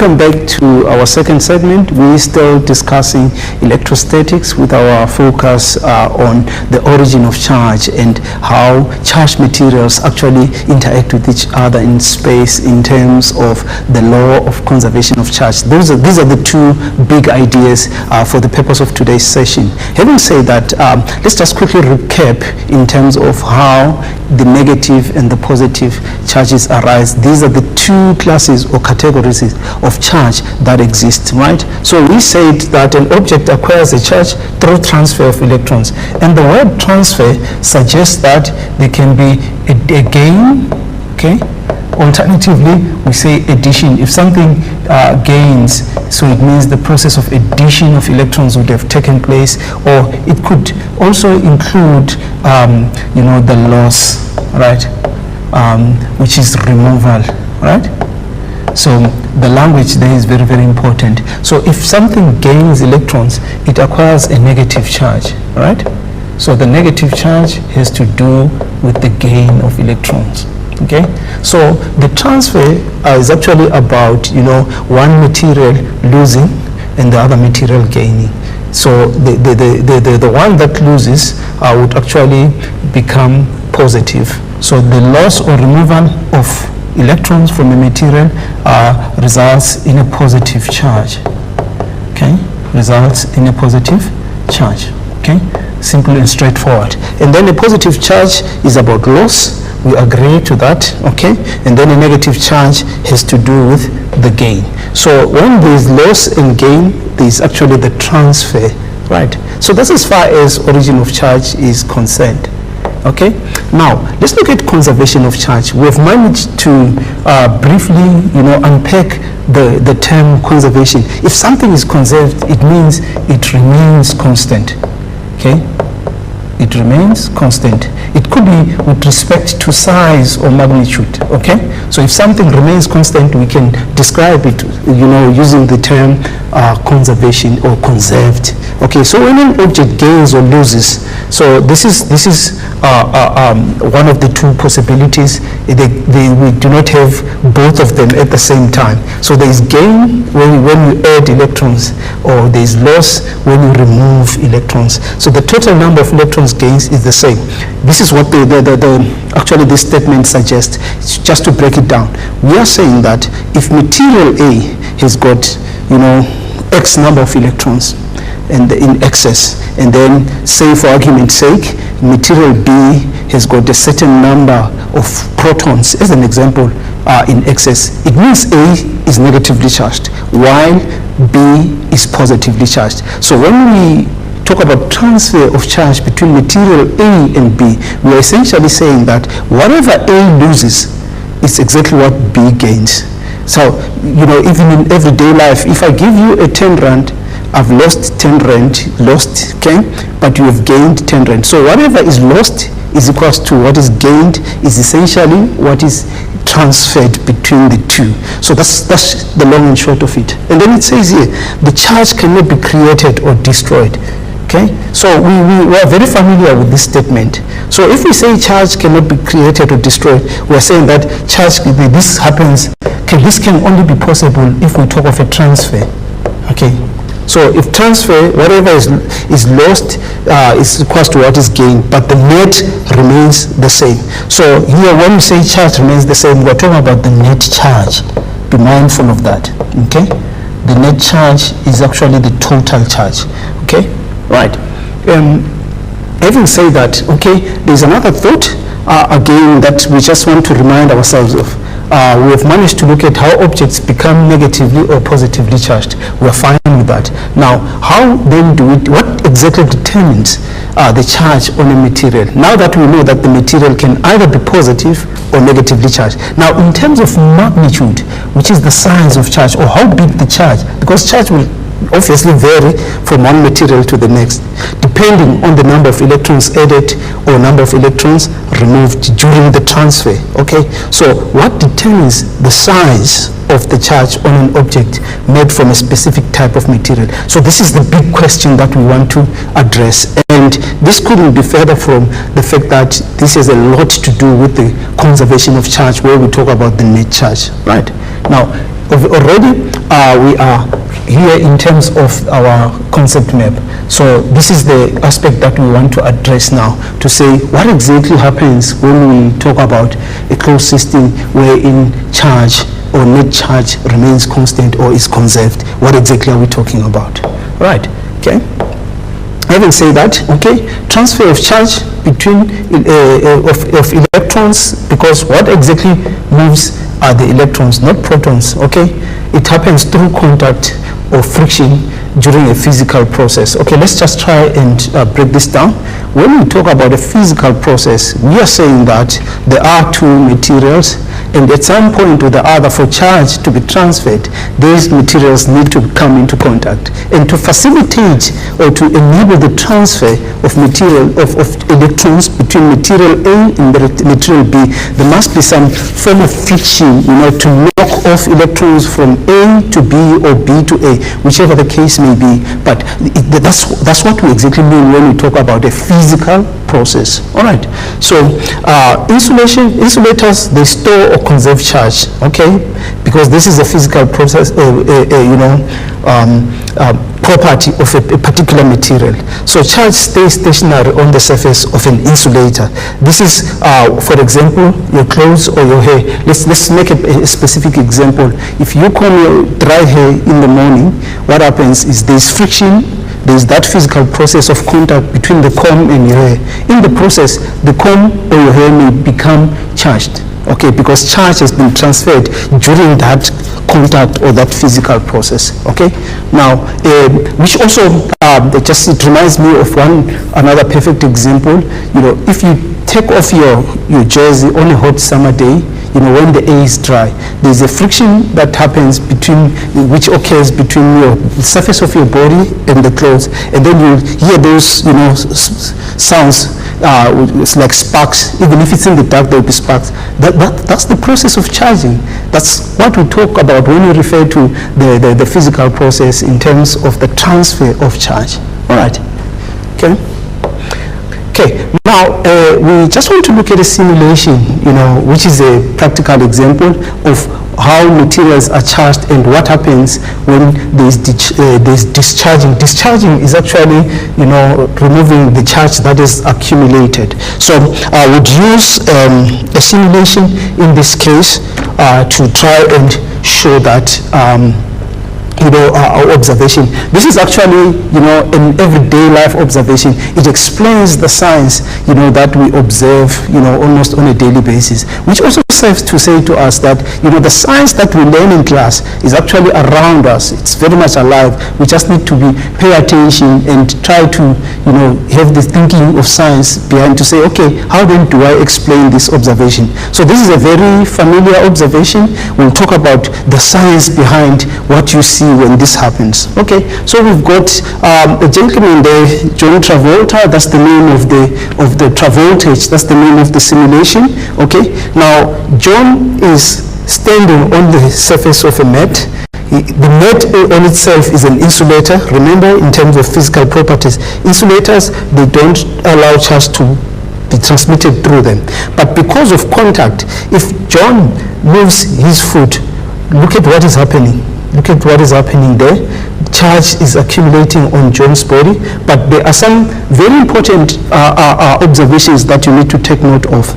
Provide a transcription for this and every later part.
Welcome back to our second segment. We're still discussing electrostatics with our focus on the origin of charge and how charged materials actually interact with each other in space in terms of the law of conservation of charge. These are the two big ideas for the purpose of today's session. Having said that, let's just quickly recap in terms of how the negative and the positive charges arise. These are the two classes or categories of charge that exist, right? So we said that an object acquires a charge through transfer of electrons, and the word transfer suggests that there can be a gain, okay? Alternatively, we say addition. If something gains, so it means the process of addition of electrons would have taken place, or it could also include, the loss, right? Which is removal, right? So the language there is very, very important. So if something gains electrons, it acquires a negative charge, right? So the negative charge has to do with the gain of electrons. Okay, so the transfer is actually about, one material losing and the other material gaining. So the one that loses would actually become positive. So the loss or removal of electrons from a material results in a positive charge. Okay, results in a positive charge. Okay, simple and straightforward. And then a positive charge is about loss. We agree to that, okay? And then a negative charge has to do with the gain. So when there is loss and gain, there is actually the transfer, right? So that's as far as origin of charge is concerned, okay? Now, let's look at conservation of charge. We have managed to briefly, unpack the term conservation. If something is conserved, it means it remains constant, okay? It remains constant. It could be with respect to size or magnitude, okay? So if something remains constant, we can describe it, using the term conservation or conserved. Okay, so when an object gains or loses, so this is one of the two possibilities. We do not have both of them at the same time. So there is gain when you add electrons, or there is loss when you remove electrons. So the total number of electrons gains is the same. This is what actually this statement suggests. Just to break it down, we are saying that if material A has got, X number of electrons and in excess, and then say for argument's sake, material B has got a certain number of protons, as an example, in excess, it means A is negatively charged while B is positively charged. So when we talk about transfer of charge between material A and B, we are essentially saying that whatever A loses is exactly what B gains. So, even in everyday life, if I give you a 10 rand, I've lost 10 rand, okay, but you have gained 10 rand. So whatever is lost is equals to what is gained is essentially what is transferred between the two. So that's the long and short of it. And then it says here, the charge cannot be created or destroyed. Okay, so we are very familiar with this statement. So if we say charge cannot be created or destroyed, we are saying that this can only be possible if we talk of a transfer. Okay, so if transfer, whatever is lost is equals to what is gained, but the net remains the same. So here when we say charge remains the same, we're talking about the net charge. Be mindful of that. Okay, the net charge is actually the total charge. Okay. Right. Having said that, okay, there's another thought again that we just want to remind ourselves of. We have managed to look at how objects become negatively or positively charged. We're fine with that. Now, how then what exactly determines the charge on a material? Now that we know that the material can either be positive or negatively charged. Now, in terms of magnitude, which is the size of charge or how big the charge, because charge will obviously vary from one material to the next, depending on the number of electrons added or number of electrons removed during the transfer. Okay, so what determines the size of the charge on an object made from a specific type of material? So this is the big question that we want to address, and this couldn't be further from the fact that this has a lot to do with the conservation of charge, where we talk about the net charge. Right now, already we are here in terms of our concept map. So this is the aspect that we want to address now, to say what exactly happens when we talk about a closed system wherein charge or net charge remains constant or is conserved. What exactly are we talking about? Right, okay. Having said that, okay, transfer of charge between of electrons, because what exactly moves are the electrons, not protons, okay? It happens through contact or friction during a physical process. Okay, let's just try and break this down. When we talk about a physical process, we are saying that there are two materials, and at some point or the other, for charge to be transferred, these materials need to come into contact. And to facilitate or to enable the transfer of material of electrons between material A and material B, there must be some form of friction, to knock off electrons from A to B or B to A, whichever the case may be. But that's what we exactly mean when we talk about a physical process. All right. So insulators, they store or conserve charge. Okay, because this is a physical process. Property of a particular material. So charge stays stationary on the surface of an insulator. This is, for example, your clothes or your hair. Let's make a specific example. If you comb your dry hair in the morning, what happens is there's friction. There's that physical process of contact between the comb and your hair. In the process, the comb or your hair may become charged. Okay, because charge has been transferred during that contact or that physical process. Okay, now which also it reminds me of another perfect example. If you take off your jersey on a hot summer day, when the air is dry, there's a friction that happens which occurs between the surface of your body and the clothes, and then you hear those sounds. It's like sparks. Even if it's in the dark, there will be sparks. That's the process of charging. That's what we talk about when we refer to the physical process in terms of the transfer of charge. All right. Okay. Okay. Now we just want to look at a simulation, which is a practical example of how materials are charged and what happens when there's discharging. Discharging is actually, removing the charge that is accumulated. So I would use a simulation in this case to try and show that our observation. This is actually, an everyday life observation. It explains the science, that we observe, almost on a daily basis, which also serves to say to us that, the science that we learn in class is actually around us. It's very much alive. We just need to pay attention and try to, have the thinking of science behind to say, okay, how then do I explain this observation? So this is a very familiar observation. We'll talk about the science behind what you see when this happens. Okay, so we've got a gentleman there, John Travolta. That's the name of the Travoltage. That's the name of the simulation. Okay, now John is standing on the surface of a mat. The mat on itself is an insulator. Remember, in terms of physical properties, insulators, they don't allow charge to be transmitted through them. But because of contact, if John moves his foot, look at what is happening. Look at what is happening there. Charge is accumulating on John's body, but there are some very important observations that you need to take note of.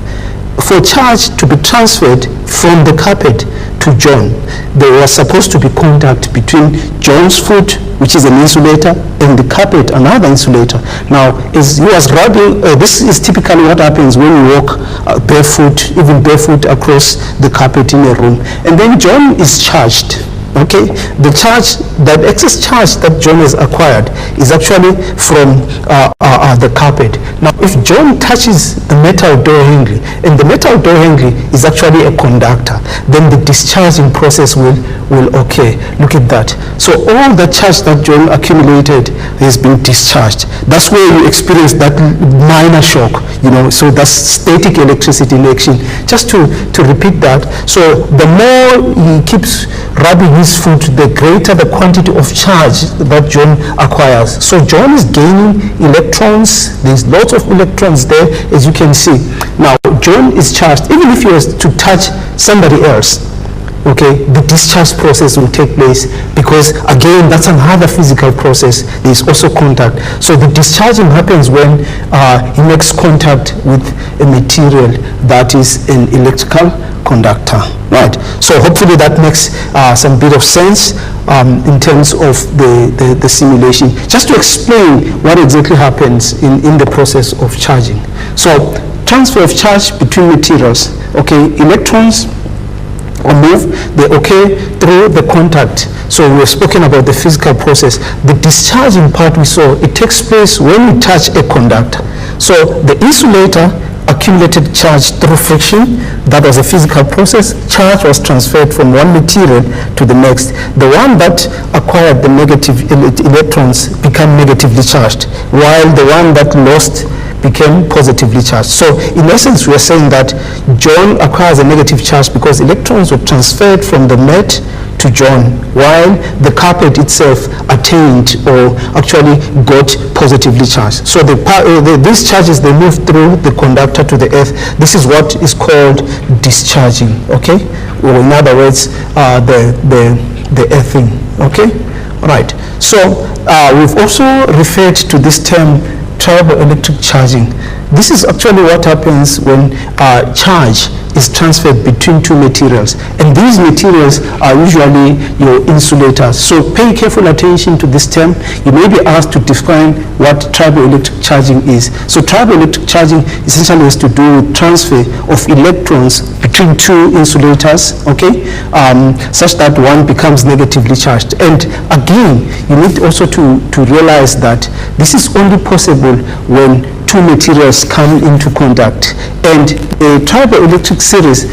For charge to be transferred from the carpet to John, there was supposed to be contact between John's foot, which is an insulator, and the carpet, another insulator. Now, as he was rubbing, this is typically what happens when you walk barefoot, even barefoot across the carpet in a room. And then John is charged. Okay, the charge, that excess charge that John has acquired is actually from the carpet. Now, if John touches the metal door handle, and the metal door handle is actually a conductor, then the discharging process will occur. Look at that. So all the charge that John accumulated has been discharged. That's where you experience that minor shock. so that's static electricity in action. Just to repeat that, so the more he keeps rubbing his foot, the greater the quantity of charge that John acquires. So John is gaining electrons. There's lots of electrons there, as you can see. Now John is charged. Even if he was to touch somebody else, okay, the discharge process will take place, because again, that's another physical process. There's also contact. So the discharging happens when he makes contact with a material that is an electrical conductor, right? So hopefully that makes some bit of sense in terms of the simulation. Just to explain what exactly happens in the process of charging. So transfer of charge between materials, okay, electrons or move, they occur through the contact. So we've spoken about the physical process. The discharging part we saw, it takes place when we touch a conductor. So the insulator accumulated charge through friction. That was a physical process. Charge was transferred from one material to the next. The one that acquired the negative electrons became negatively charged, while the one that lost became positively charged. So in essence, we are saying that John acquires a negative charge because electrons were transferred from the mat to John, while the carpet itself attained or actually got positively charged. So these charges, they move through the conductor to the earth. This is what is called discharging, okay? Or in other words, the earthing, okay? Right. So we've also referred to this term triboelectric charging. This is actually what happens when charge is transferred between two materials, and these materials are usually your insulators. So pay careful attention to this term. You may be asked to define what triboelectric charging is. So triboelectric charging essentially has to do with transfer of electrons between two insulators, okay, such that one becomes negatively charged. And again, you need also to realize that this is only possible when two materials come into contact. And the triboelectric series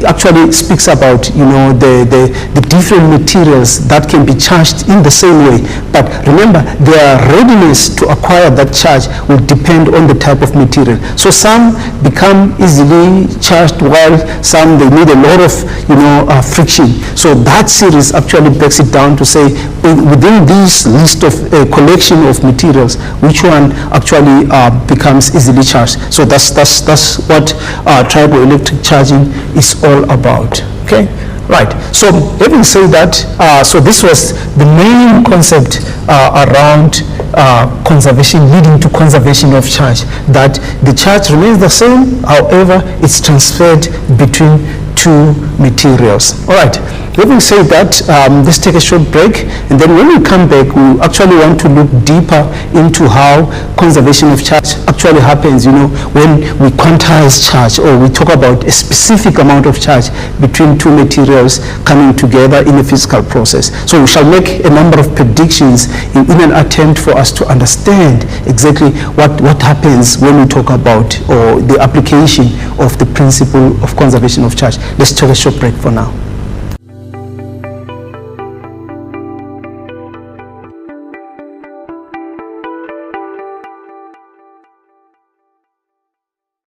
actually speaks about, the different materials that can be charged in the same way. But remember, their readiness to acquire that charge will depend on the type of material. So some become easily charged, while some, they need a lot of, friction. So that series actually breaks it down to say, within this list of collection of materials, which one actually becomes easily charged. So that's what triboelectric charging is all about. Okay, right. So having said that, so this was the main concept around conservation, leading to conservation of charge. That the charge remains the same, however, it's transferred between two materials. All right. Having said that, let's take a short break, and then when we come back, we actually want to look deeper into how conservation of charge actually happens, when we quantize charge, or we talk about a specific amount of charge between two materials coming together in a physical process. So we shall make a number of predictions in an attempt for us to understand exactly what happens when we talk about, or the application of the principle of conservation of charge. Let's take a short break for now.